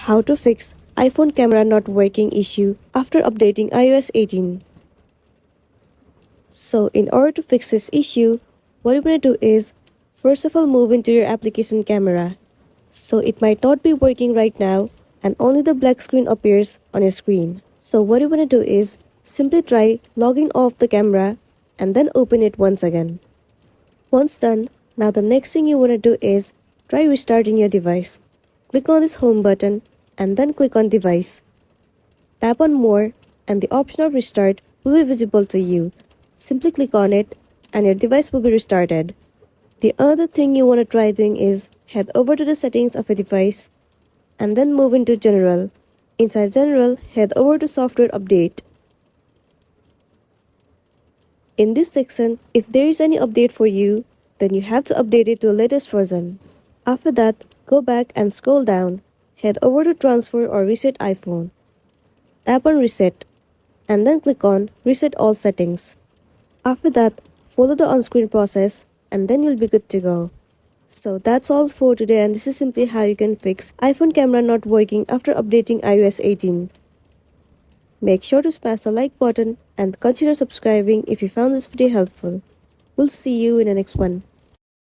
How to fix iPhone camera not working issue after updating iOS 18. So in order to fix this issue, what you're going to do is, first of all, move into your application camera. So it might not be working right now and only the black screen appears on your screen. So what you're going to do is, simply try logging off the camera and then open it once again. Once done, now the next thing you want to do is, try restarting your device. Click on this home button and then click on device. Tap on more and the option of restart will be visible to you. Simply click on it and your device will be restarted. The other thing you want to try doing is head over to the settings of a device and then move into general. Inside general, head over to software update. In this section, if there is any update for you, then you have to update it to the latest version. After that, go back and scroll down. Head over to transfer or reset iPhone. Tap on reset and then click on reset all settings. After that, follow the on-screen process and then you'll be good to go. So that's all for today, and this is simply how you can fix iPhone camera not working after updating iOS 18. Make sure to smash the like button and consider subscribing if you found this video helpful. We'll see you in the next one.